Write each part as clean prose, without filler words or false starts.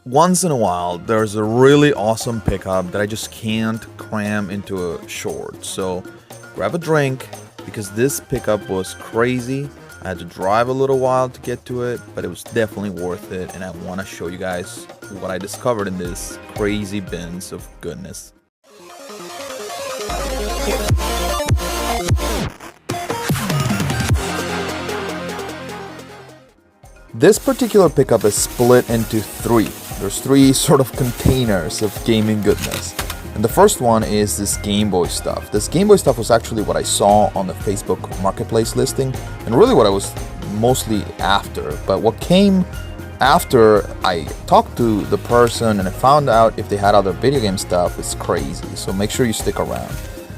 Once in a while, there's a really awesome pickup that I just can't cram into a short. So grab a drink because this pickup was crazy. I had to drive a little while to get to it, but it was definitely worth it. And I want to show you guys what I discovered in this crazy bins of goodness. This particular pickup is split into three. There's three sort of containers of gaming goodness. And the first one is this Game Boy stuff. This Game Boy stuff was actually what I saw on the Facebook Marketplace listing, and really what I was mostly after. But what came after I talked to the person and I found out if they had other video game stuff is crazy. So make sure you stick around.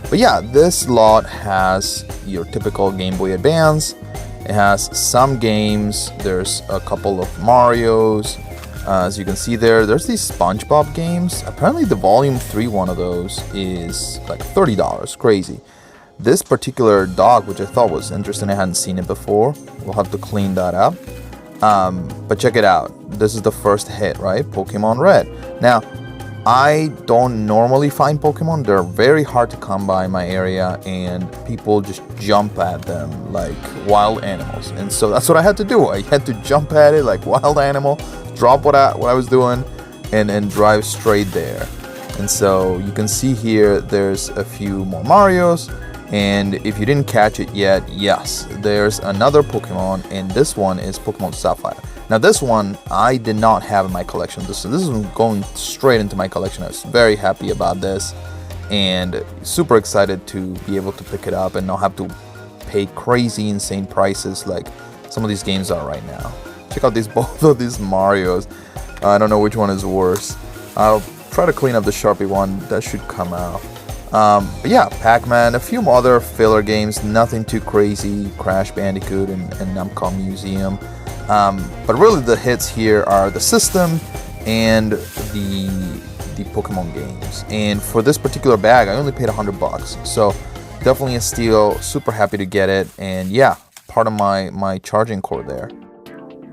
But yeah, this lot has your typical Game Boy Advance. It has some games. There's a couple of Marios. As you can see there's these SpongeBob games. Apparently the Volume 3 one of those is like $30. Crazy. This particular dog, which I thought was interesting, I hadn't seen it before. We'll have to clean that up. But check it out. This is the first hit, right? Pokemon Red. Now, I don't normally find Pokemon. They're very hard to come by in my area, and people just jump at them like wild animals. And so that's what I had to do. I had to jump at it like wild animal, drop what I was doing, and drive straight there. And so you can see here there's a few more Marios. And if you didn't catch it yet, yes, there's another Pokemon, and this one is Pokemon Sapphire. Now this one I did not have in my collection. This is going straight into my collection. I was very happy about this and super excited to be able to pick it up and not have to pay crazy insane prices like some of these games are right now. Check out both of these Marios. I don't know which one is worse. I'll try to clean up the Sharpie one. That should come out. But yeah, Pac-Man, a few other filler games, nothing too crazy. Crash Bandicoot and Namco Museum. But really the hits here are the system and the Pokemon games. And for this particular bag, I only paid $100. So definitely a steal. Super happy to get it. And yeah, part of my charging cord there.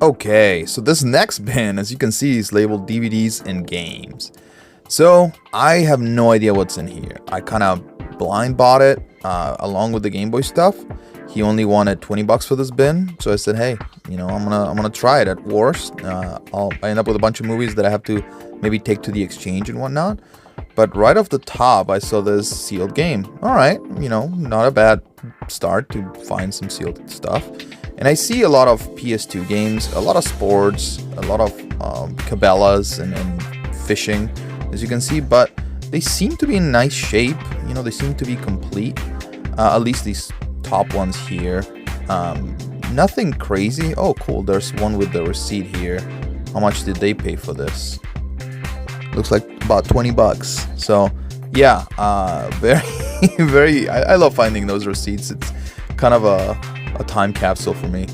Okay, so this next bin, as you can see, is labeled DVDs and games. So I have no idea what's in here. I kind of blind bought it along with the Game Boy stuff. He only wanted $20 for this bin, so I said, hey, you know, I'm gonna try it. At worst, I end up with a bunch of movies that I have to maybe take to the exchange and whatnot. But right off the top, I saw this sealed game. All right, you know, not a bad start to find some sealed stuff. And I see a lot of PS2 games, a lot of sports, a lot of Cabela's and fishing, as you can see, but they seem to be in nice shape. You know, they seem to be complete. At least these top ones here. Nothing crazy. Oh, cool. There's one with the receipt here. How much did they pay for this? Looks like about $20. So yeah, very. I love finding those receipts. It's kind of a time capsule for me.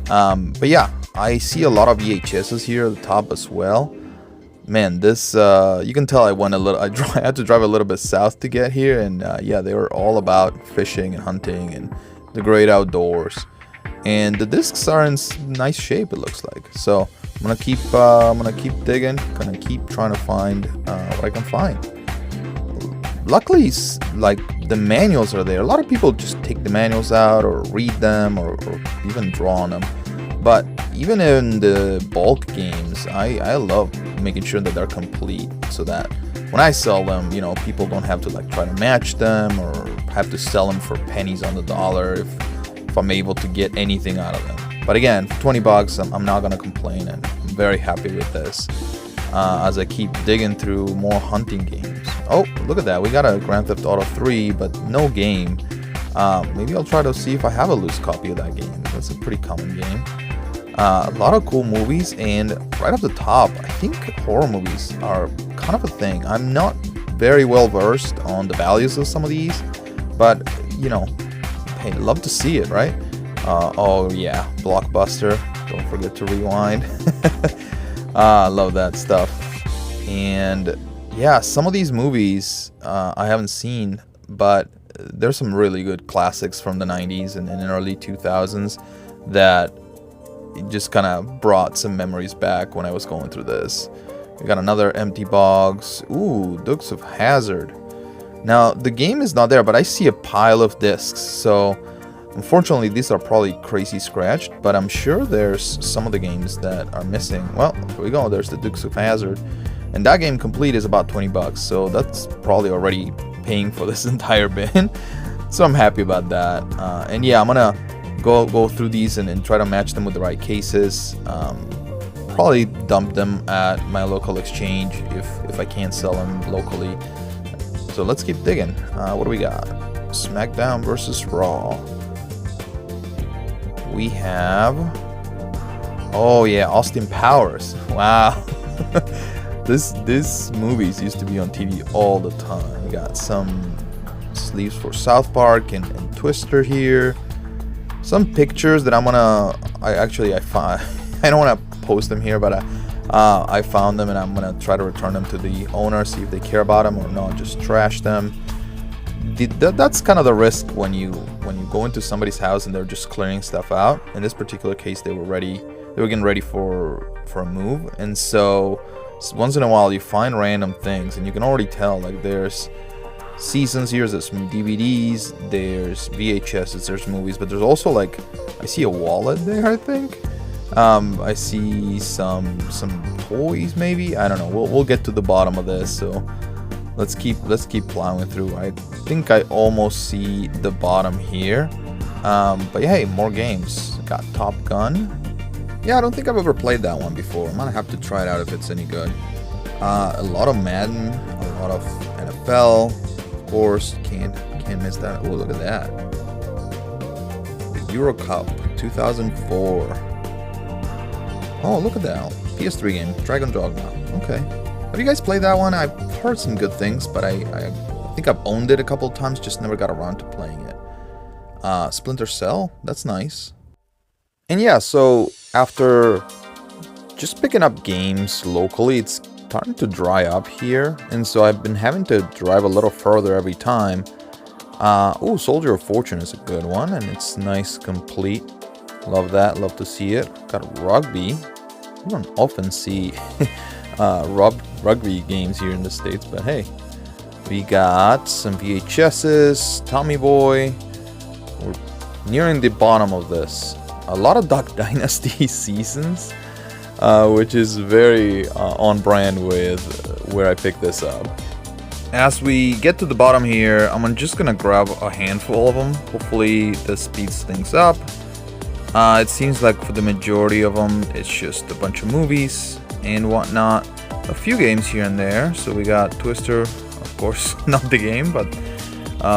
But yeah, I see a lot of VHSs here at the top as well. Man, this you can tell I went a little. I had to drive a little bit south to get here, and yeah, they were all about fishing and hunting and the great outdoors. And the discs are in nice shape, it looks like. So I'm gonna keep digging. Gonna keep trying to find what I can find. Luckily, like the manuals are there. A lot of people just take the manuals out or read them or even draw on them. But even in the bulk games, I love making sure that they're complete so that when I sell them, you know, people don't have to like try to match them or have to sell them for pennies on the dollar if I'm able to get anything out of them. But again, for $20, I'm not gonna complain, and I'm very happy with this as I keep digging through more hunting games. Oh, look at that, we got a Grand Theft Auto 3, but no game. Maybe I'll try to see if I have a loose copy of that game. That's a pretty common game. A lot of cool movies, and right off the top, I think horror movies are kind of a thing. I'm not very well versed on the values of some of these, but you know, hey, love to see it, right? Oh yeah, Blockbuster. Don't forget to rewind. I love that stuff. And yeah, some of these movies I haven't seen, but there's some really good classics from the 90s and early 2000s that just kind of brought some memories back when I was going through this. We got another empty box. Ooh, Dukes of Hazzard. Now, the game is not there, but I see a pile of discs. So, unfortunately, these are probably crazy scratched, but I'm sure there's some of the games that are missing. Well, here we go. There's the Dukes of Hazzard. And that game complete is about 20 bucks. So, that's probably already paying for this entire bin. So, I'm happy about that. And yeah, I'm going to go through these and try to match them with the right cases. Probably dump them at my local exchange if I can't sell them locally. So let's keep digging. What do we got? SmackDown versus Raw. We have... Oh yeah, Austin Powers. Wow. This movies used to be on TV all the time. We got some sleeves for South Park and Twister here. Some pictures that I'm gonna... I find... I don't want to post them here, but I found them and I'm gonna try to return them to the owner, see if they care about them or not, just trash them. That's kind of the risk when you go into somebody's house and they're just clearing stuff out. In this particular case, they were getting ready for a move, and so once in a while you find random things and you can already tell, like there's seasons here, there's some DVDs, there's VHSs, there's movies, but there's also, like, I see a wallet there, I think. I see some toys, maybe. I don't know. We'll get to the bottom of this. So let's keep plowing through. I think I almost see the bottom here. But yeah, hey, more games. Got Top Gun. Yeah, I don't think I've ever played that one before. I'm gonna have to try it out if it's any good. A lot of Madden, a lot of NFL. Of course, can't miss that. Oh, look at that. The Euro Cup 2004. Oh, look at that. PS3 game, Dragon Dogma. Okay. Have you guys played that one? I've heard some good things, but I think I've owned it a couple of times, just never got around to playing it. Splinter Cell, that's nice. And yeah, so after just picking up games locally, it's starting to dry up here. And so I've been having to drive a little further every time. Oh, Soldier of Fortune is a good one, and it's nice, complete. Love that, love to see it. Got Rugby. You don't often see rugby games here in the States, but hey. We got some VHSs, Tommy Boy. We're nearing the bottom of this. A lot of Duck Dynasty seasons, which is very on brand with where I picked this up. As we get to the bottom here, I'm just gonna grab a handful of them. Hopefully this speeds things up. It seems like for the majority of them, it's just a bunch of movies and whatnot. A few games here and there. So we got Twister, of course, not the game, but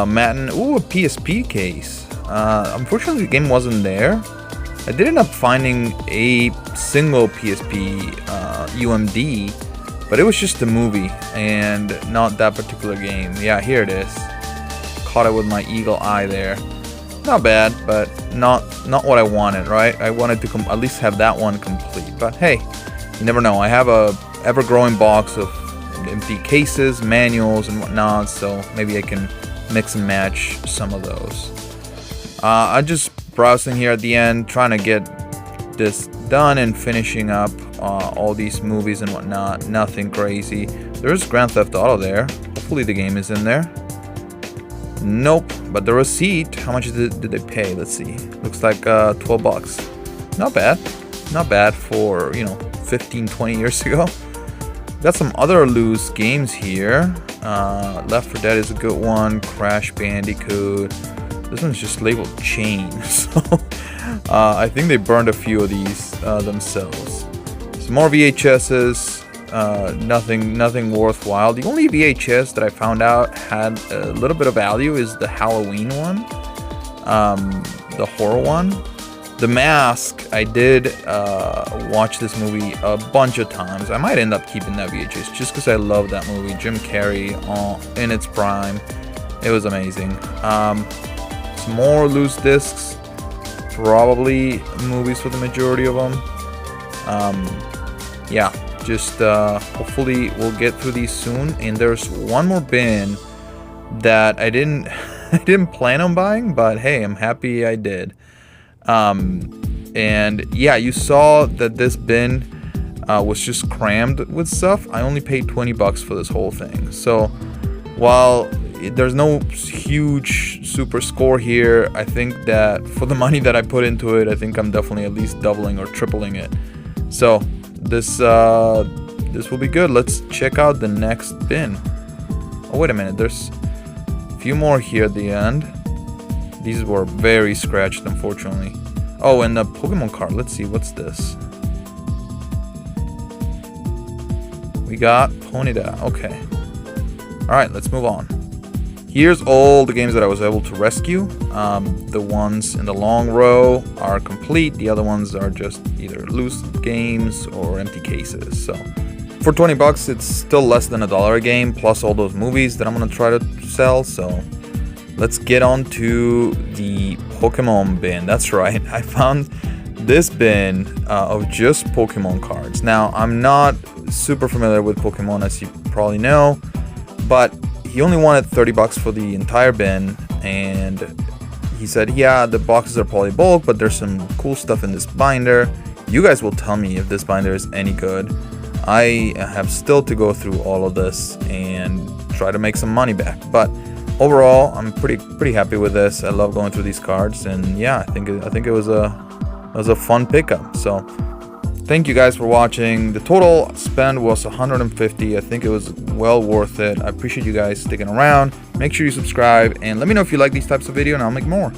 Madden. Ooh, a PSP case. Unfortunately, the game wasn't there. I did end up finding a single PSP UMD, but it was just a movie and not that particular game. Yeah, here it is. Caught it with my eagle eye there. Not bad, but not what I wanted, right? I wanted to at least have that one complete. But hey, you never know. I have a ever-growing box of empty cases, manuals, and whatnot, so maybe I can mix and match some of those. I'm just browsing here at the end, trying to get this done and finishing up all these movies and whatnot. Nothing crazy. There's Grand Theft Auto there. Hopefully the game is in there. Nope, but the receipt, how much did they pay? Let's see. Looks like 12 bucks. Not bad. Not bad for, 15, 20 years ago. Got some other loose games here. Left 4 Dead is a good one. Crash Bandicoot. This one's just labeled Chain. So I think they burned a few of these themselves. Some more VHSs. Nothing worthwhile. The only VHS that I found out had a little bit of value is the Halloween one, the horror one. The Mask, I did watch this movie a bunch of times. I might end up keeping that VHS just because I love that movie. Jim Carrey in its prime. It was amazing. Some more loose discs. Probably movies for the majority of them. Yeah. Just hopefully we'll get through these soon. And there's one more bin that I didn't plan on buying, but hey, I'm happy I did. And yeah, you saw that this bin was just crammed with stuff, I only paid 20 bucks for this whole thing. So while there's no huge super score here, I think that for the money that I put into it, I think I'm definitely at least doubling or tripling it. So this will be good. Let's check out the next bin. Oh, wait a minute, there's a few more here at the end. These were very scratched, unfortunately. Oh, and the Pokemon card. Let's see, what's this? We got Ponyta. Okay. Alright, let's move on. Here's all the games that I was able to rescue. The ones in the long row are complete. The other ones are just either loose games or empty cases. So for 20 bucks, it's still less than $1 a game, plus all those movies that I'm gonna try to sell. So let's get on to the Pokemon bin. That's right, I found this bin of just Pokemon cards. Now, I'm not super familiar with Pokemon, as you probably know, but he only wanted 30 bucks for the entire bin, and he said, yeah, the boxes are probably bulk, but there's some cool stuff in this binder. You guys will tell me if this binder is any good. I have still to go through all of this and try to make some money back, but overall, I'm pretty happy with this. I love going through these cards, and yeah, I think it was a fun pickup. So thank you guys for watching. The total spend was $150. I think it was well worth it. I appreciate you guys sticking around. Make sure you subscribe and let me know if you like these types of videos, and I'll make more.